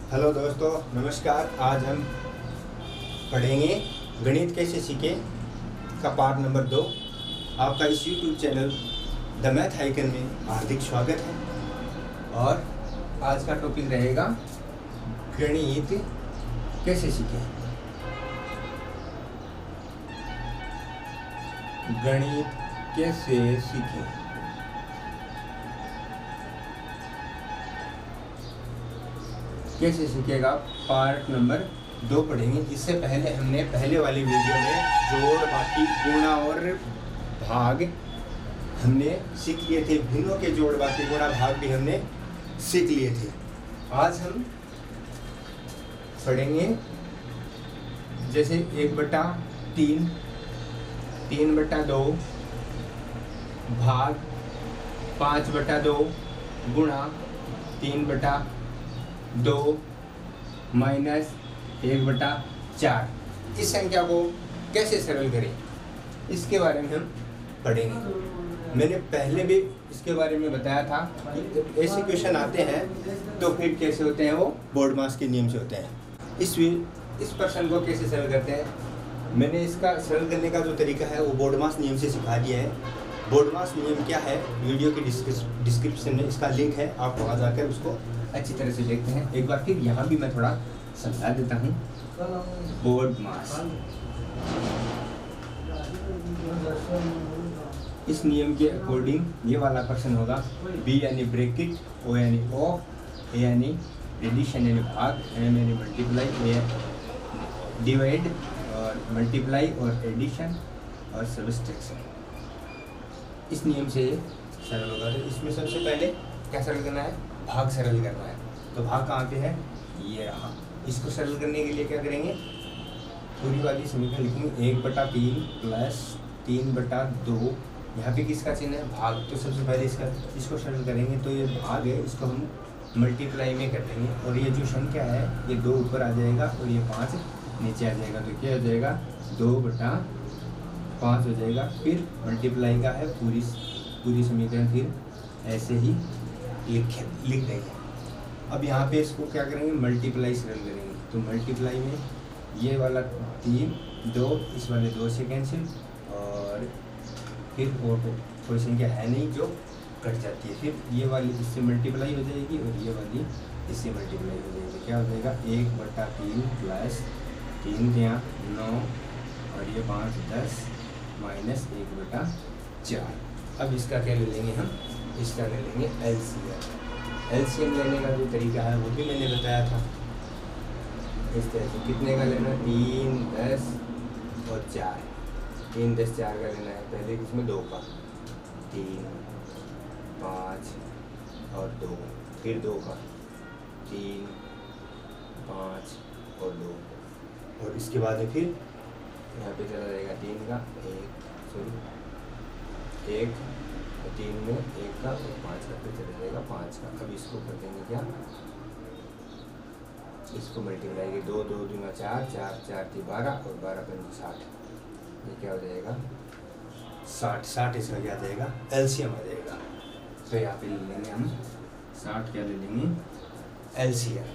Hello दोस्तों, नमस्कार। आज हम पढ़ेंगे गणित कैसे सीखें का पार्ट नंबर 2। आपका इस YouTube channel the math icon में हार्दिक स्वागत है। और आज का टॉपिक रहेगा गणित कैसे सीखें। गणित कैसे सीखें। कैसे सीखेगा पार्ट नंबर 2 पढ़ेंगे। इससे पहले हमने पहले वाली वीडियो में जोड़, बाकी, गुणा और भाग हमने सीख लिए थे। भिन्नों के जोड़, बाकी, गुणा, भाग भी हमने सीख लिए थे। आज हम पढ़ेंगे जैसे 1/3, 3/2, भाग 5/2, गुणा 3/2 माइनस 1/4। इस संख्या को कैसे सरल करें, इसके बारे में हम पढ़ेंगे। मैंने पहले भी इसके बारे में बताया था कि ऐसे क्वेश्चन आते हैं तो फिर कैसे होते हैं, वो बोर्डमास के नियम से होते हैं। इस प्रश्न को कैसे सरल करते हैं, मैंने इसका सरल करने का जो तरीका है वो बोर्डमास नियम से सिखा दिया है। बोर्डमास नियम क्या है, वीडियो के डिस्क्रिप्शन में इसका लिंक है, आप वहाँ जाकर उसको अच्छी तरह से देखते हैं। एक बार फिर यहाँ भी मैं थोड़ा समझा देता हूँ। बोर्डमास, इस नियम के अकॉर्डिंग ये वाला क्वेश्चन होगा। बी यानी ब्रैकेट, ओ यानी ऑफ, ए यानी एडिशन यानी भाग, एम यानी मल्टीप्लाई, ए डिवाइड और मल्टीप्लाई और एडिशन और सब्सट्रैक्शन। इस नियम से सरल होगा। तो इसमें सबसे पहले क्या सरल करना है, भाग सरल करना है। तो भाग कहाँ पे है, ये रहा। इसको सरल करने के लिए क्या करेंगे, पूरी वाली समीकरण लिखेंगे। 1/3 प्लस 3/2। यहाँ पे किसका चिन्ह है, भाग। तो सबसे पहले इसको सरल करेंगे। तो ये भाग है, इसको हम मल्टीप्लाई में कर देंगे। और ये जो संख्या है ये 2 ऊपर आ जाएगा और ये 5 नीचे आ जाएगा। तो क्या हो जाएगा, 2/5 हो जाएगा। फिर मल्टीप्लाई का है, पूरी समीकरण फिर ऐसे ही लिख देंगे। अब यहाँ पे इसको क्या करेंगे, मल्टीप्लाई सरल करेंगे। तो मल्टीप्लाई में ये वाला 3, 2, इस वाले 2 से कैंसिल, और फिर और कोई संख्या है नहीं जो कट जाती है। फिर ये वाली इससे मल्टीप्लाई हो जाएगी और ये वाली इससे मल्टीप्लाई हो जाएगी। क्या हो जाएगा, 1/3 प्लस 3 यहाँ 9 और ये 5 10 माइनस 1/4। अब इसका क्या ले लेंगे हम, इसका ले लेंगे एलसीएम। एलसीएम लेने का जो तरीका है वो भी मैंने बताया था। इस तरह से कितने का लेना, 3, 10 और 4। 3, 10, 4 का लेना है। पहले इसमें 2 का, 3, 5 और 2, फिर 2 का, 3, 5 और 2, और इसके बाद में फिर यहाँ पे चला जाएगा 3 का, 1 और 3 में 1 का और 5 का, फिर चला जाएगा 5 का। अब इसको कर देंगे क्या, इसको मल्टीप्लाई के 2, 2 दूना 4, 4, 4 थी 12 और 12 पंजी 60। ये क्या हो जाएगा, 60 इसका क्या आ जाएगा, एलसीएम आ जाएगा। तो यहाँ पे ले लेंगे हम 60, क्या ले लेंगे, एलसीएम।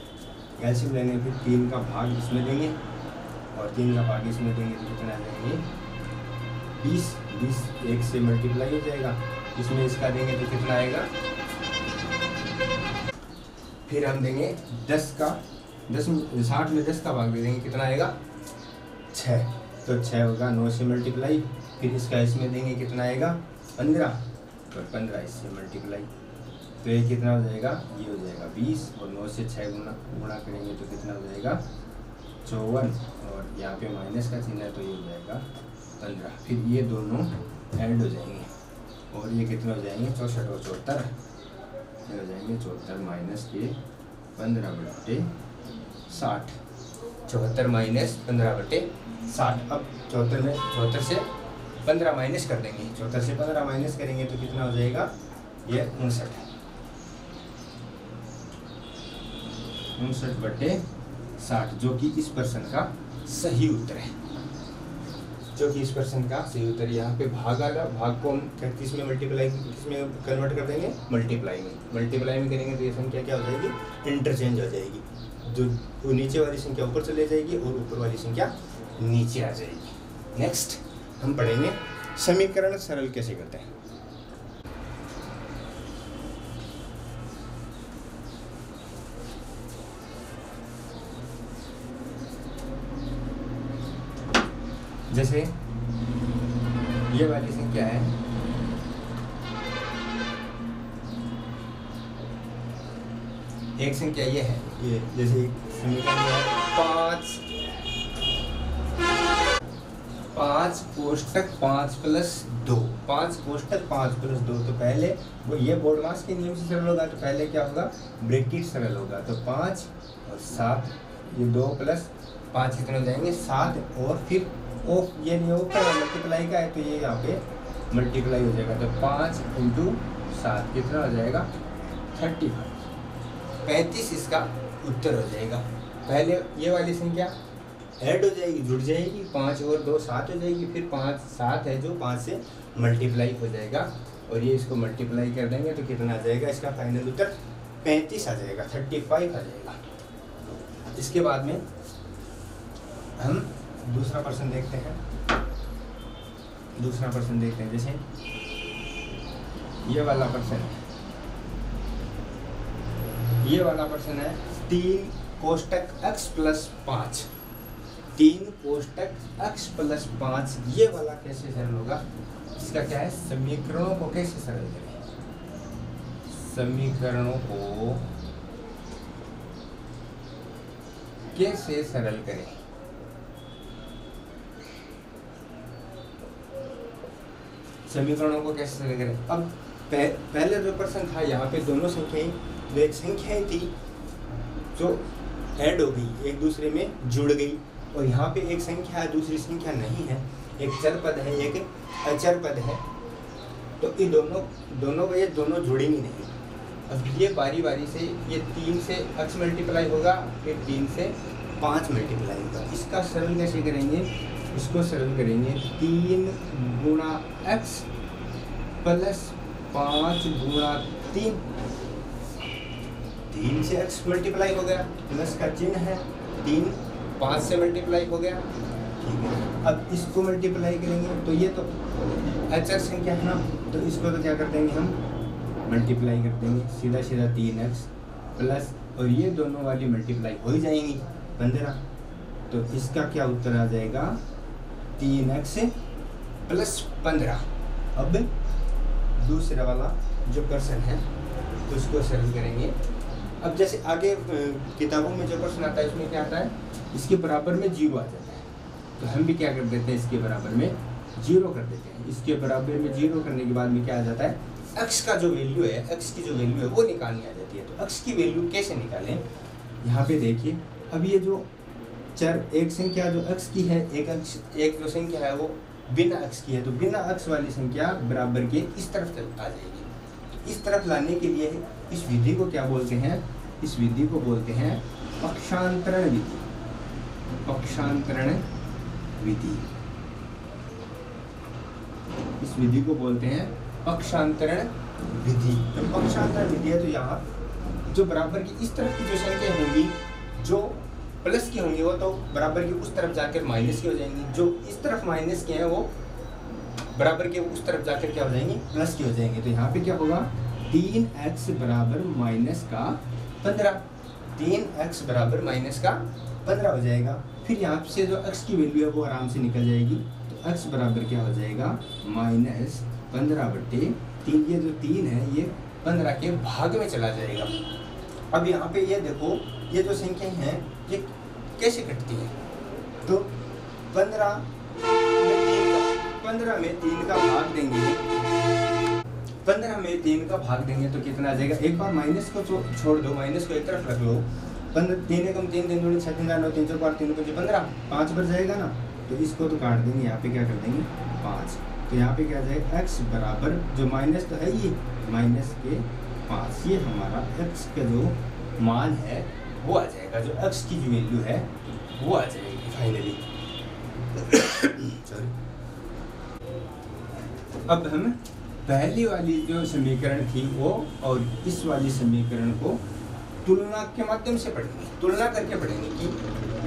एलसीएम लेने फिर 3 का भाग इसमें देंगे और 3 का भाग इसमें देंगे तो कितना देंगे, 20। 20 1 से मल्टीप्लाई हो जाएगा, इसमें इसका देंगे तो कितना आएगा। फिर हम देंगे 60 में 10 का भाग दे देंगे, कितना आएगा, 6। तो 6 होगा, 9 से मल्टीप्लाई, फिर इसका इसमें देंगे कितना आएगा, 15 और 15 इससे मल्टीप्लाई। तो ये कितना हो जाएगा, ये हो जाएगा 20 और 9 से 6 गुणा करेंगे तो कितना हो जाएगा, 54। और यहाँ पे माइनस का चिन्ह है तो ये हो जाएगा 15। फिर ये दोनों ऐड हो जाएंगे और ये कितना हो जाएंगे, 64 और 74। ये हो जाएंगे 74 माइनस के 15/60। 74 माइनस 15/60। अब 74 से 15 माइनस कर देंगे। 74 से 15 माइनस करेंगे तो कितना हो जाएगा, ये 59। 59/60 जो कि इस प्रश्न का सही उत्तर है। 24% का सही उत्तर। यहाँ पे भाग आएगा, भाग को हम किस में मल्टीप्लाई, किस में कन्वर्ट कर देंगे, मल्टीप्लाई में। मल्टीप्लाई में करेंगे तो ये संख्या क्या हो जाएगी, इंटरचेंज हो जाएगी। जो नीचे वाली संख्या ऊपर चले जाएगी और ऊपर वाली संख्या नीचे आ जाएगी। नेक्स्ट हम पढ़ेंगे समीकरण सरल कैसे करते हैं। जैसे ये वाली संख्या है, एक संख्या ये है, ये जैसे समीकरण है 5 कोष्टक 5 प्लस 2, 5 कोष्टक 5 प्लस 2। तो पहले वो ये बोर्डमास के नियम से सरल होगा, तो पहले क्या होगा, ब्रैकेट सरल होगा। तो 5 और 7, ये 2 प्लस 5 कितने हो जाएंगे, 7, और फिर ये नहीं ऊपर मल्टीप्लाई का है तो ये यहाँ पे मल्टीप्लाई हो जाएगा। तो 5 × 7 कितना हो जाएगा, 35 इसका उत्तर हो जाएगा। पहले ये वाली संख्या ऐड हो जाएगी, जुड़ जाएगी, 5 और 2 7 हो जाएगी, फिर 5 7 है जो 5 से मल्टीप्लाई हो जाएगा, और ये इसको मल्टीप्लाई कर देंगे तो कितना आ जाएगा, इसका फाइनल उत्तर 35 आ जाएगा, 35 आ जाएगा। इसके बाद में हम दूसरा प्रश्न देखते हैं। जैसे ये वाला प्रश्न है, 3 कोष्टक x प्लस 5, 3 कोष्टक x प्लस 5, ये वाला कैसे सरल होगा, इसका क्या है, समीकरणों को कैसे सरल करें, समीकरणों को कैसे सरल करें। समीकरणों को कैसे सरल करें। अब पहले जो प्रश्न था, यहाँ पे दोनों संख्याएं, जो एक संख्याएं थी जो ऐड हो गई, एक दूसरे में जुड़ गई, और यहाँ पे एक संख्या है दूसरी संख्या नहीं है, एक चर पद है एक अचर पद है, तो ये दोनों जुड़ेंगी नहीं। अब ये बारी बारी से, ये 3 से x मल्टीप्लाई होगा, फिर 3 से 5 मल्टीप्लाई होगा। इसका सरल कैसे करेंगे, इसको सरल करेंगे 3 गुणा x प्लस 5 गुणा 3। 3 से x मल्टीप्लाई हो गया, प्लस का चिन्ह है, 3 5 से मल्टीप्लाई हो गया, ठीक है। अब इसको मल्टीप्लाई करेंगे तो ये तो अचर संख्या है ना, तो इसको तो क्या कर देंगे हम, मल्टीप्लाई कर देंगे, सीधा 3x प्लस, और ये दोनों वाली मल्टीप्लाई हो ही जाएंगी 15। तो इसका क्या उत्तर आ जाएगा, 3x प्लस 15। अब दूसरा वाला जो प्रश्न है उसको सरल करेंगे। अब जैसे आगे किताबों में जो प्रश्न आता है उसमें क्या आता है, इसके बराबर में 0 आ जाता है, तो हम भी क्या कर देते हैं, इसके बराबर में 0 कर देते हैं। इसके बराबर में 0 करने के बाद में क्या आ जाता है, x का जो वैल्यू है, x की जो वैल्यू है वो निकालनी आ जाती है। तो x की वैल्यू कैसे निकालें, यहाँ पे देखिए, अब ये जो चर एक संख्या जो x की है, एक जो संख्या है वो बिना x की है, तो बिना x वाली संख्या बराबर के इस तरफ आ जाएगी। इस तरफ लाने के लिए इस विधि को क्या बोलते हैं, इस विधि को बोलते हैं पक्षांतरण विधि। पक्षांतरण विधि, इस विधि को बोलते हैं पक्षांतरण विधि। तो पक्षांतरण विधि है, तो यहाँ जो बराबर की इस तरफ की जो संख्या होंगी, जो प्लस की होंगी, वो तो बराबर की उस तरफ जाकर माइनस की हो जाएंगी, जो इस तरफ माइनस की है वो बराबर के उस तरफ जाकर क्या हो जाएंगी, प्लस की हो जाएंगे। तो यहाँ पे क्या होगा, 3x बराबर माइनस का 15, 3x बराबर माइनस का 15 हो जाएगा। फिर यहाँ से जो x की वैल्यू है वो आराम से निकल जाएगी, तो x बराबर क्या हो जाएगा, -15/3। ये जो 3 है ये 15 के भाग में चला जाएगा। अब यहाँ पे ये देखो, ये जो संख्याएं हैं ये कैसे कटती है, तो 15 में 3 का भाग देंगे, 15 में 3 का भाग देंगे तो कितना आ जाएगा, एक बार माइनस को छोड़ दो, माइनस को एक तरफ रख लो, 3 एकम 3 3 दूनी 6 3 9 3 4 3 5 15, 5 पर जाएगा ना, तो इसको तो काट देंगे, यहाँ पे क्या कर देंगे 5। तो यहाँ पे क्या आ जाएगा, x बराबर जो माइनस तो है ये माइनस के 5, ये हमारा x का जो मान है वो आ जाएगा, जो x की जो वैल्यू है वो आ जाएगी फाइनली। सॉरी। अब हम पहली वाली जो समीकरण थी वो और इस वाली समीकरण को तुलना के माध्यम से पढ़ेंगे, तुलना करके पढ़ेंगे कि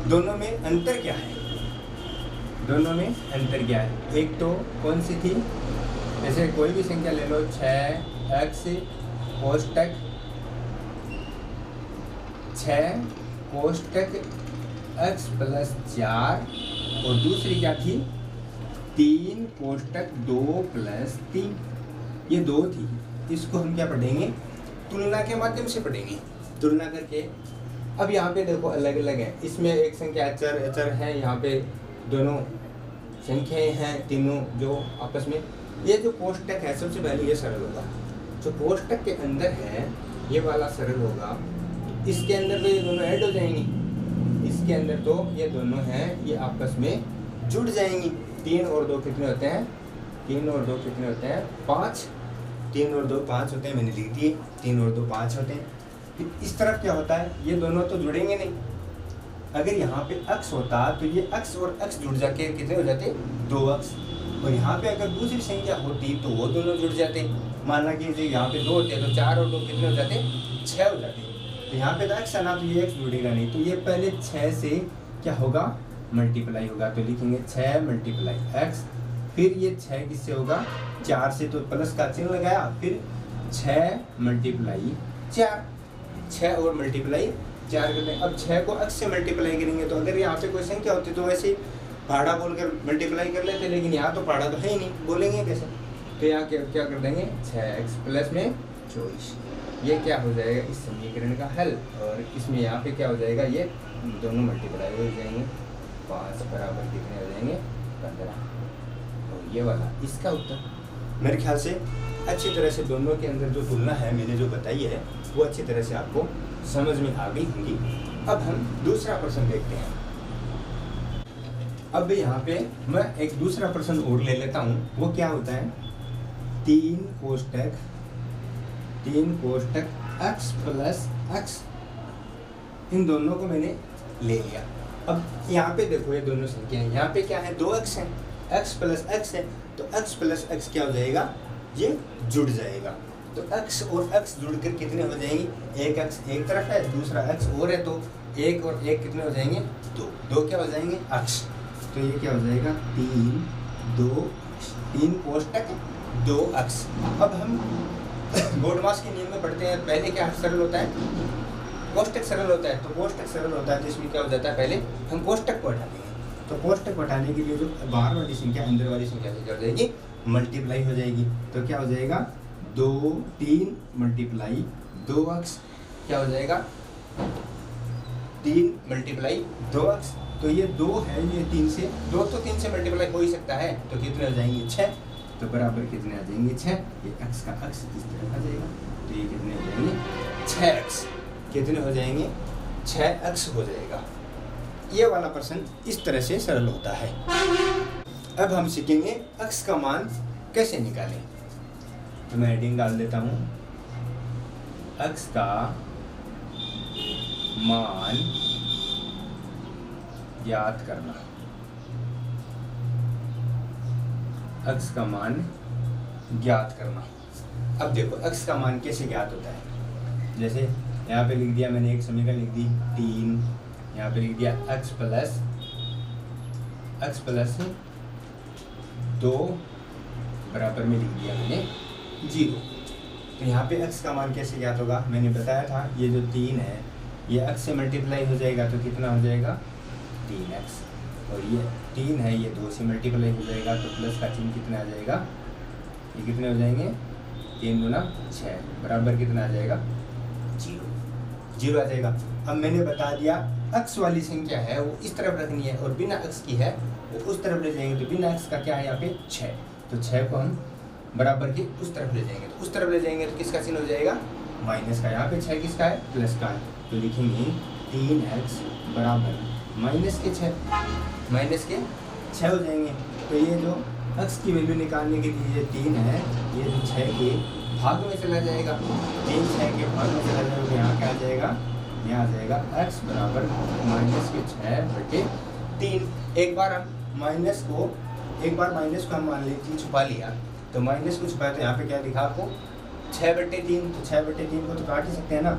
दोनों में अंतर क्या है, दोनों में अंतर क्या है। एक तो कौन सी थी, जैसे कोई भी संख्या ले लो, 6x कोष्टक 6 कोष्टक x प्लस 4, और दूसरी क्या थी 3 कोष्टक 2 प्लस 3, ये 2 थी। इसको हम क्या पढ़ेंगे, तुलना के माध्यम से पढ़ेंगे, तुलना करके। अब यहाँ पे देखो अलग अलग है, इसमें एक संख्या अचर है, यहाँ पे दोनों संख्याएं हैं तीनों जो आपस में। ये जो कोष्टक है सबसे पहले ये सरल होगा, जो कोष्टक के अंदर है ये वाला सरल होगा, इसके अंदर तो ये दोनों ऐड हो जाएंगी, इसके अंदर तो ये दोनों हैं ये आपस में जुड़ जाएंगी। 3 और 2 कितने होते हैं, 3 और 2 कितने होते हैं 5, 3 और 2 5 होते हैं, मैंने लिख दिए 3 और 2 5 होते हैं। फिर इस तरफ क्या होता है, ये दोनों तो जुड़ेंगे नहीं, अगर यहाँ पे x होता तो ये x और x जुड़ जाके कितने हो जाते 2x, और यहाँ पे अगर दूसरी संख्या होती तो वो दोनों जुड़ जाते। माना कि यहाँ पे 2 होते तो 4 और 2 कितने हो जाते 6 हो जाते। तो यहाँ पे तो x है ना, तो ये x जुड़ेगा नहीं, तो ये पहले 6 से क्या होगा मल्टीप्लाई होगा, तो लिखेंगे 6 मल्टीप्लाई x, फिर ये 6 किससे होगा 4 से, तो प्लस का चिन्ह लगाया, फिर 6 मल्टीप्लाई 4, 6 और मल्टीप्लाई 4 करते हैं। अब 6 को x से मल्टीप्लाई करेंगे, तो अगर यहाँ पे कोई संख्या होती तो वैसे पहाड़ा बोलकर मल्टीप्लाई कर लेते, लेकिन यहाँ तो पहाड़ा तो है ही नहीं, बोलेंगे कैसे, तो यहाँ क्या कर देंगे 6x प्लस में 24, ये क्या हो जाएगा इस समीकरण का हल। और इसमें यहाँ पे क्या हो जाएगा, ये दोनों मल्टीप्लाई हो जाएंगे, 5 बराबर कितने हो जाएंगे 15, और ये वाला इसका उत्तर। मेरे ख्याल से अच्छी तरह से दोनों के अंदर जो तुलना है मैंने जो बताई है वो अच्छी तरह से आपको समझ में आ गई होंगी। अब हम दूसरा प्रश्न देखते हैं। अब यहाँ पे मैं एक दूसरा प्रश्न और ले लेता हूँ, वो क्या होता है 3 कोष्टक x प्लस x, इन दोनों को मैंने ले लिया। अब यहाँ पे देखो ये दोनों संख्याएं, यहाँ पे क्या है 2x है, x प्लस x है, तो x प्लस x क्या हो जाएगा, ये जुड़ जाएगा। तो x और x जुड़कर कितने हो जाएंगे, एक x एक तरफ है, दूसरा x और है, तो 1 और 1 कितने हो जाएंगे 2 क्या हो जाएंगे x, तो ये क्या हो जाएगा 3 कोष्टक 2x। अब हम बोर्डमास के नियम में पढ़ते हैं, पहले क्या सरल होता है कोष्टक सरल होता है, तो कोष्टक सरल होता है तो इसमें क्या हो जाता है पहले हम कोष्टक को हटा देंगे, तो कोष्टक को हटाने के लिए जो बाहर वाली संख्या अंदर वाली संख्या से क्या हो जाएगी मल्टीप्लाई हो जाएगी, तो क्या हो जाएगा 3 मल्टीप्लाई 2x, क्या हो जाएगा 3 मल्टीप्लाई 2x, तो ये 2 है, ये 3 से 2 तो 3 से मल्टीप्लाई हो ही सकता है, तो कितने हो जाएंगे 6, तो बराबर कितने आ जाएंगे 6, ये x का x इस तरह आ जाएगा, तो ये कितने हो जाएंगे 6x, कितने हो जाएंगे 6x हो जाएगा। ये वाला प्रश्न इस तरह से सरल होता है। अब हम सीखेंगे x का मान कैसे निकालें, तो मैं हेडिंग डाल देता हूँ x का मान ज्ञात करना, x का मान ज्ञात करना। अब देखो x का मान कैसे ज्ञात होता है, जैसे यहाँ पे लिख दिया मैंने, एक समीकरण लिख दी 3, यहाँ पे लिख दिया x प्लस 2 बराबर में लिख दिया मैंने 0। तो यहाँ पे x का मान कैसे ज्ञात होगा, मैंने बताया था ये जो 3 है ये x से मल्टीप्लाई हो जाएगा, तो कितना हो जाएगा 3x, और ये 3 है ये 2 से मल्टीप्लाई हो जाएगा, तो प्लस का चिन्ह कितना आ जाएगा, ये कितने हो जाएंगे 3 गुना 6 बराबर कितना आ जाएगा 0 आ जाएगा। अब मैंने बता दिया x वाली संख्या है वो इस तरफ रखनी है और बिना x की है वो उस तरफ ले जाएंगे, तो बिना x का क्या है यहाँ पे 6, तो 6 को हम बराबर के उस तरफ ले जाएंगे, तो उस तरफ ले जाएंगे तो किसका चिन्ह हो जाएगा माइनस का, यहाँ पे 6 किसका है प्लस का है, तो लिखेंगे 3x बराबर माइनस के 6 हो जाएंगे। तो ये जो x की वैल्यू निकालने के लिए ये 3 है, ये जो 6 के भाग में चला जाएगा, 3 6 के भाग में चला जाएगा, तो यहाँ क्या आ जाएगा, यहाँ आ जाएगा x बराबर माइनस के 6/3। एक बार हम माइनस को एक बार माइनस को हम मान लीजिए छुपा लिया, तो माइनस को छुपाया तो यहाँ पे क्या दिखा आपको 6/3, तो 6/3 को तो काट ही सकते हैं ना,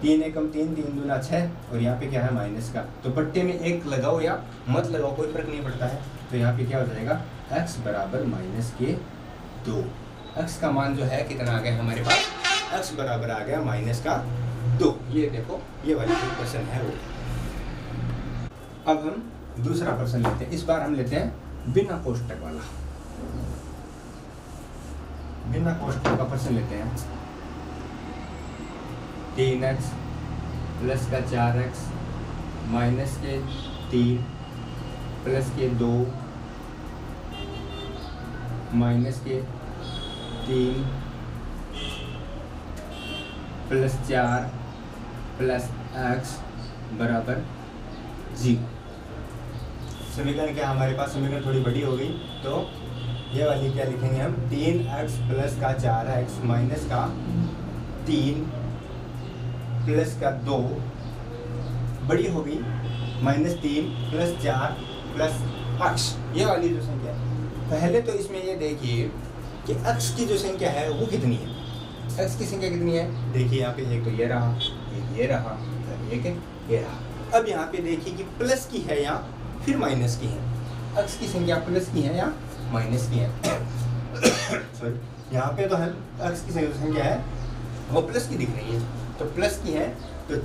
3 एकम 3, 3 दूना 6, और यहाँ पे क्या है माइनस का, तो बट्टे में एक लगाओ या मत लगाओ कोई फर्क नहीं पड़ता है। तो यहाँ पे क्या हो जाएगा x बराबर -2। x का मान जो है कितना आ गया हमारे पास, x बराबर आ गया -2। ये देखो ये वाली क्वेश्चन है वो। अब हम दूसरा प्रश्न लेते हैं, इस बार हम लेते हैं बिना कोष्टक वाला, बिना कोष्टक का प्रश्न लेते हैं। 3x प्लस का 4x माइनस के 3 प्लस के 2 माइनस के 3 प्लस 4 प्लस x बराबर 0। समीकरण क्या हमारे पास, समीकरण थोड़ी बड़ी हो गई, तो ये वाली क्या लिखेंगे हम, 3x प्लस का 4x माइनस का 3 प्लस का 2 बड़ी हो गई -3 प्लस 4 प्लस x, ये वाली जो संख्या है। पहले तो इसमें ये देखिए कि x की जो संख्या है वो कितनी है, x की संख्या कितनी है, देखिए यहाँ पे एक तो ये रहा, एक ये रहा, एक ये रहा। अब यहाँ पे देखिए कि प्लस की है या फिर माइनस की है, x की संख्या प्लस की है या माइनस की है। सॉरी, यहाँ पे तो हम x की संख्या है वो प्लस की दिख रही है, तो प्लस की है, तो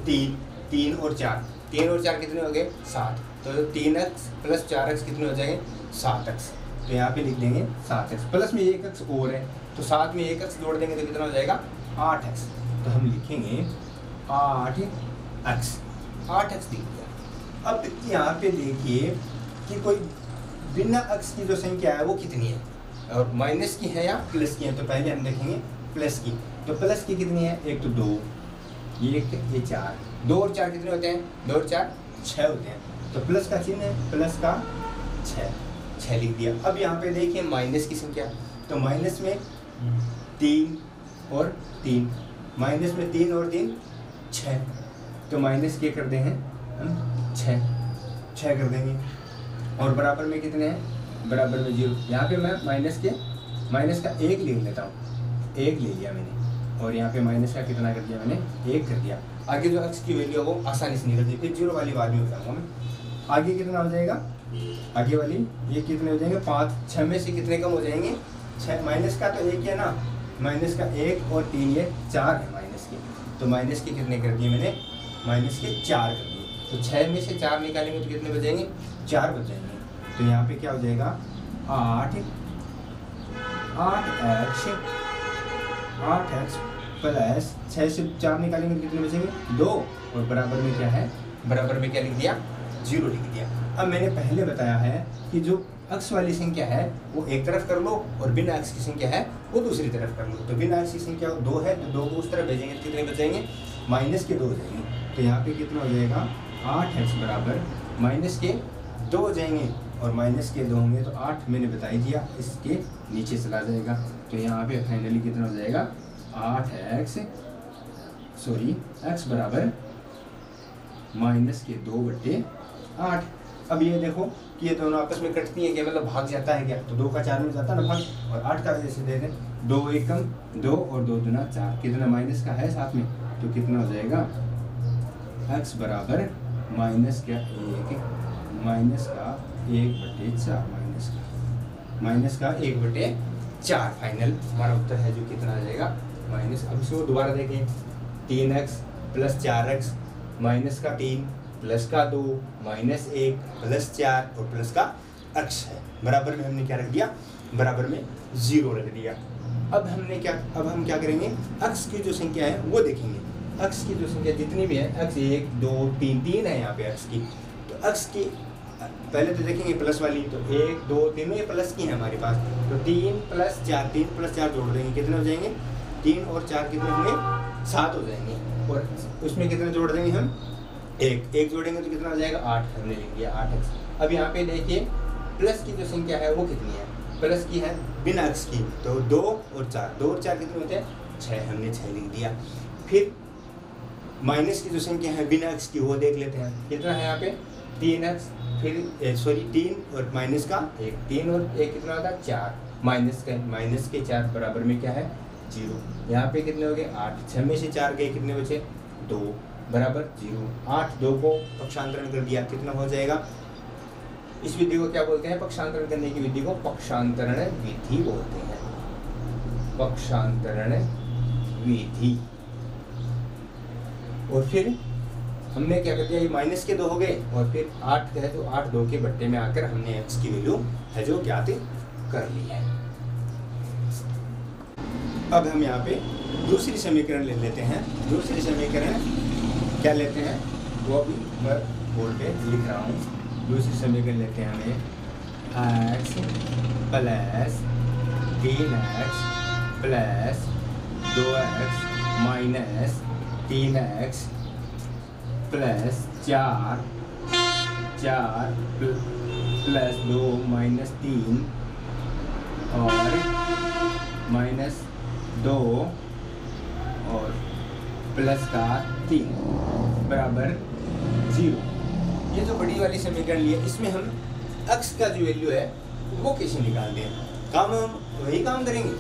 3 और 4, 3 और 4 कितने हो गए 7, तो 3x प्लस 4x कितने हो जाएंगे 7x, तो यहाँ पे लिख देंगे 7x, प्लस में 1x और है, तो साथ में 1x जोड़ देंगे तो कितना हो जाएगा 8x, तो हम लिखेंगे 8x लिख दिया। अब यहाँ पे देखिए कि कोई बिना x की जो संख्या है वो कितनी है, और माइनस की है या प्लस की है, तो पहले हम देखेंगे प्लस की, तो प्लस की कितनी है, एक तो 2, ये 4, 2 और 4 कितने होते हैं, 2 और 4 6 होते हैं, तो प्लस का चिन्ह है, प्लस का 6 लिख दिया। अब यहाँ पे देखिए माइनस की संख्या, तो माइनस में 3 और 3, माइनस में 3 और 3 6, तो माइनस के कर देंगे हम 6 कर देंगे, और बराबर में कितने हैं, बराबर में 0। यहाँ पे मैं माइनस का 1 लिख लेता हूँ, 1 ले लिया मैंने, और यहाँ पे माइनस का कितना कर दिया मैंने, 1 कर दिया। आगे जो x की वैल्यू है वो आसानी से निकल जाएगी, फिर 0 वाली बात नहीं बताऊँगा मैं। आगे कितना हो जाएगा, आगे वाली ये कितने हो जाएंगे 5, 6 में से कितने कम हो जाएंगे 6, माइनस का तो 1 है ना, माइनस का 1 और 3 ये 4 है माइनस के, तो माइनस के कितने कर दिए मैंने, माइनस के 4 कर दिए, तो 6 में से 4 निकालेंगे तो कितने बचेंगे 4 बच जाएंगे, तो यहाँ पे क्या हो जाएगा 8x प्लस 6 से 4 निकालेंगे तो कितने बचेंगे 2, और बराबर में क्या है, बराबर में क्या लिख दिया 0 लिख दिया। अब मैंने पहले बताया है कि जो x वाली संख्या है वो एक तरफ कर लो, और बिना x की संख्या है वो दूसरी तरफ कर लो, तो बिना x की संख्या 2 है तो 2 को उस तरफ भेजेंगे तो कितने बचेंगे माइनस के 2 हो जाएंगे, तो यहाँ पे कितना हो जाएगा 8x बराबर माइनस के 2 हो जाएंगे, और माइनस के 2 होंगे तो 8 मैंने बता ही दिया इसके नीचे चला जाएगा, तो यहाँ पे फाइनली कितना हो जाएगा 8x बराबर माइनस के 2/8। अब ये देखो कि ये दोनों आपस में कटती है क्या, मतलब भाग जाता है क्या, तो 2 का 4 में जाता है ना भाग, और 8 का वजह से दे दें 2 एकम 2 और 2 दूना 4, कितना माइनस का है साथ में, तो कितना हो जाएगा x बराबर माइनस का 1/4, माइनस का 1/4 फाइनल हमारा उत्तर है, जो कितना आ जाएगा माइनस। अब इसको दोबारा देखें, 3x प्लस 4x माइनस का 3 प्लस का 2 माइनस 1 प्लस 4 और प्लस का x है, बराबर में हमने क्या रख दिया, बराबर में 0 रख दिया। अब हम क्या करेंगे, x की जो संख्या है वो देखेंगे, x की जो संख्या जितनी भी है, x 1 2 3 है यहाँ पे x की, तो x की पहले तो देखेंगे प्लस वाली, तो 1 2 तीनों ये प्लस की है हमारे पास, तो 3 प्लस 4 जोड़ देंगे कितने हो जाएंगे, 3 और 4 कितने होंगे 7 हो जाएंगे, और उसमें कितने जोड़ देंगे हम, 1 जोड़ेंगे तो कितना हो जाएगा 8, हमने लिख दिया 8x। अब यहाँ पे देखिए प्लस की जो संख्या है वो कितनी है, प्लस की है बिना x की, तो 2 और 4 कितने होते हैं 6, हमने 6 लिख दिया। फिर माइनस की जो संख्या है बिना x की वो देख लेते हैं, कितना है यहाँ पे 3x फिर सॉरी 3 और माइनस का 1, 3 और 1 कितना होता है 4, माइनस के 4 बराबर में क्या है 0। यहाँ पे कितने हो गए 8, 6 में से 4 गए कितने बचे 2 बराबर 0। 8 2 को पक्षांतरण कर दिया कितना हो जाएगा। इस विधि को क्या बोलते हैं, पक्षांतरण करने की विधि को पक्षांतरण विधि बोलते हैं, पक्षांतरण विधि। और फिर हमने क्या कर दिया, ये माइनस के 2 हो गए और फिर 8 है तो 8 2 के बट्टे में आकर हमने x की वैल्यू है जो ज्ञात कर ली है। अब हम यहाँ पे दूसरी समीकरण ले लेते हैं। दूसरी समीकरण क्या लेते हैं वो अभी मैं बोर्ड पे लिख रहा हूँ। दूसरी समीकरण लेते हैं हमें x plus 3x plus 2x minus 3x plus 4 plus 2 minus 3 और माइनस 2 और प्लस का 3 बराबर 0। ये जो बड़ी वाली समीकरण ली है इसमें हम x का जो वैल्यू है वो कैसे निकालते हैं, काम हम वही काम करेंगे।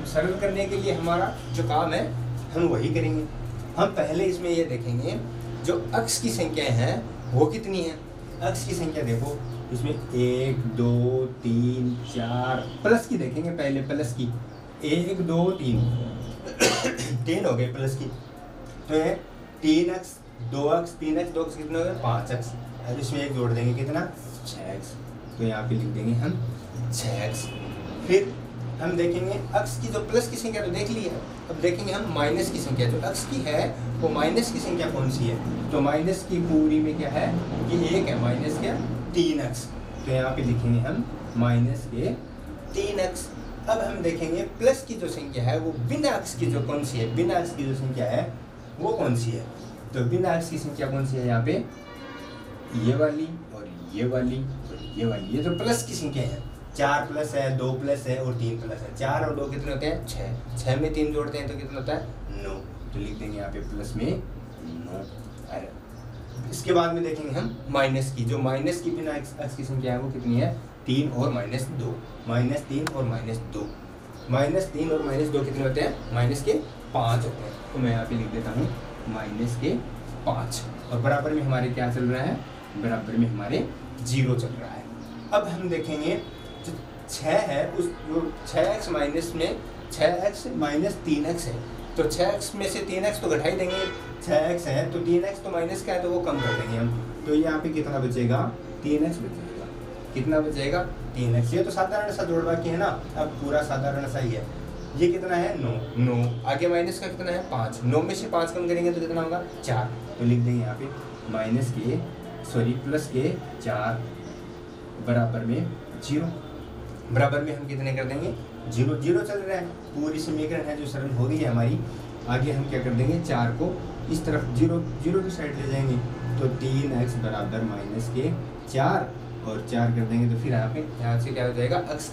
सरल करने के लिए हमारा जो काम है हम वही करेंगे। हम पहले इसमें ये देखेंगे जो x की संख्याएं हैं वो कितनी है। x की संख्या देखो इसमें 1 2 3 4 प्लस की देखेंगे पहले, प्लस की 1 2 3 हो गए प्लस की, तो है 3x 2x 3x 2x कितना हो गया 5x, अब इसमें एक जोड़ देंगे कितना 6x, तो यहाँ पे लिख देंगे हम 6x। फिर हम देखेंगे x की जो प्लस की संख्या तो देख ली है, अब देखेंगे हम माइनस की संख्या जो x की है वो माइनस की संख्या कौन सी है, तो माइनस की पूरी में क्या है ये 1 है, माइनस क्या 3x, तो यहाँ पे लिखेंगे हम माइनस के 3x। अब हम देखेंगे प्लस की जो संख्या है वो बिना x की जो कौन सी है, बिना x की जो संख्या है वो कौन सी है, तो बिना x की संख्या कौन सी है यहाँ पे ये वाली और ये वाली और ये वाली। ये जो प्लस की संख्या है 4 प्लस है 2 प्लस है और 3 प्लस है, 4 और 2 कितने होते हैं 6, 6 में 3 जोड़ते हैं तो कितना होता है 9, तो लिख देंगे यहाँ पे प्लस में 9। अरे इसके बाद में देखेंगे हम माइनस की, जो माइनस की बिना x की संख्या है वो कितनी है 3 और माइनस 2, माइनस 3 और माइनस 2, माइनस 3 और माइनस 2 कितने होते हैं माइनस के 5 होते हैं, तो मैं यहाँ पे लिख देता हूँ माइनस के 5 और बराबर में हमारे क्या चल रहा है, बराबर में हमारे 0 चल रहा है। अब हम देखेंगे जो 6 है उस जो 6x माइनस में 6x माइनस 3x है, तो 6x में से 3x तो घटा ही देंगे, 6x है तो 3x तो माइनस का है तो वो कम कर देंगे हम, तो यहाँ पे कितना बचेगा 3x बचेगा, कितना बचेगा 3x। ये तो साधारण सा जोड़ बाकी है ना, अब पूरा साधारण सा ही है। ये कितना है 9, आगे माइनस का कितना है 5, 9 में से 5 कम करेंगे तो कितना होगा 4, तो लिख देंगे यहाँ पे माइनस के प्लस के 4 बराबर में 0, बराबर में हम कितने कर देंगे 0, 0 चल रहा है, पूरी समीकरण है जो सरल हो गई है हमारी। आगे हम क्या कर देंगे 4 को इस तरफ 0 की साइड ले जाएंगे, तो 3x बराबर माइनस के 4 और 4 कर देंगे तो फिर यहाँ से क्या हो जाएगा x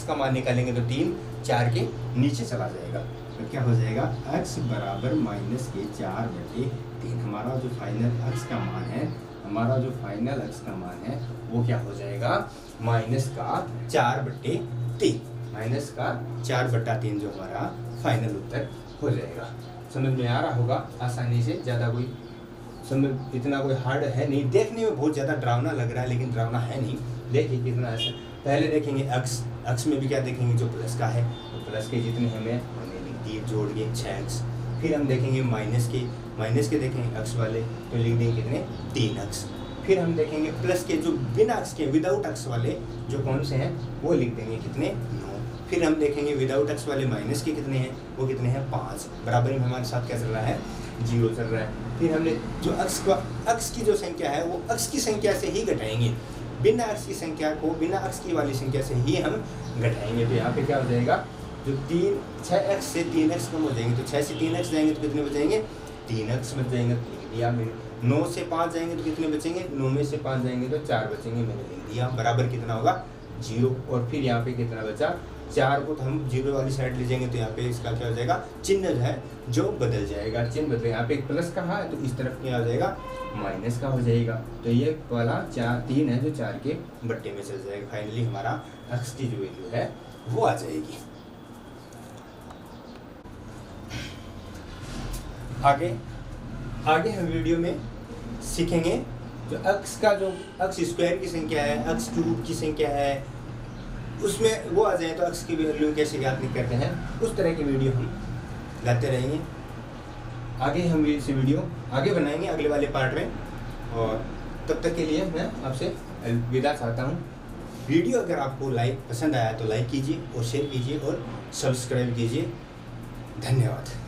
का मान निकालेंगे तो 3 4 के नीचे चला जाएगा, तो क्या हो जाएगा x बराबर माइनस के 4/3। हमारा जो फाइनल x का मान है, हमारा जो फाइनल x का मान है वो क्या हो जाएगा माइनस का 4/3, माइनस का 4/3 जो हमारा फाइनल उत्तर हो जाएगा। समझ में आ रहा होगा आसानी से, ज़्यादा कोई समझ इतना कोई हार्ड है नहीं, देखने में बहुत ज़्यादा डरावना लग रहा है लेकिन डरावना है नहीं। देखिए कितना ऐसा, पहले देखेंगे x में भी क्या देखेंगे जो प्लस का है, तो प्लस के जितने हमें लिख दिए जोड़ के 6x। फिर हम देखेंगे माइनस के देखेंगे x वाले तो लिख देंगे कितने 3x। फिर हम देखेंगे प्लस के जो बिना x के विदाउट x वाले जो कौन से हैं वो लिख देंगे कितने 9। फिर हम देखेंगे विदाउट x वाले माइनस के कितने हैं वो कितने हैं 5, बराबर में हमारे साथ क्या चल रहा है 0 चल रहा है। फिर हमने जो x की जो संख्या है वो x की संख्या से ही घटाएंगे, बिना x की संख्या को बिना x की वाली संख्या से ही हम घटाएंगे, तो यहाँ पे क्या हो जाएगा जो 6x से 3x कम हो जाएंगे, तो 6 से 3x जाएंगे तो कितने बचेंगे 3x बच जाएंगे, तो लिख दिया मैंने। 9 से 5 जाएंगे तो कितने बचेंगे, 9 में से 5 जाएंगे तो 4 बचेंगे, मैंने लिख दिया, बराबर कितना होगा 0। और फिर यहाँ पे कितना बचा 4 को तो हम 0 वाली साइड ले जाएंगे तो यहाँ पे इसका क्या हो जाएगा, चिन्ह जो है जो बदल जाएगा, चिन्ह बदल, यहाँ पे एक प्लस का है तो इस तरफ क्या हो जाएगा, माइनस का हो जाएगा। तो ये वाला 3 है जो 4 के बट्टे में चल जाएगा। फाइनली हमारा x की जो वैल्यू है वो आ जाएगी। आगे हम वीडियो में सीखेंगे जो x का जो x स्क्वायर की संख्या है, x क्यूब की संख्या है, उसमें वो आ जाए तो x की वैल्यू कैसे ज्ञात करते हैं, उस तरह की वीडियो हम लाते रहेंगे। आगे हम इस वीडियो आगे बनाएंगे अगले वाले पार्ट में, और तब तक के लिए मैं आपसे विदा चाहता हूँ। वीडियो अगर आपको पसंद आया तो लाइक कीजिए और शेयर कीजिए और सब्सक्राइब कीजिए। धन्यवाद।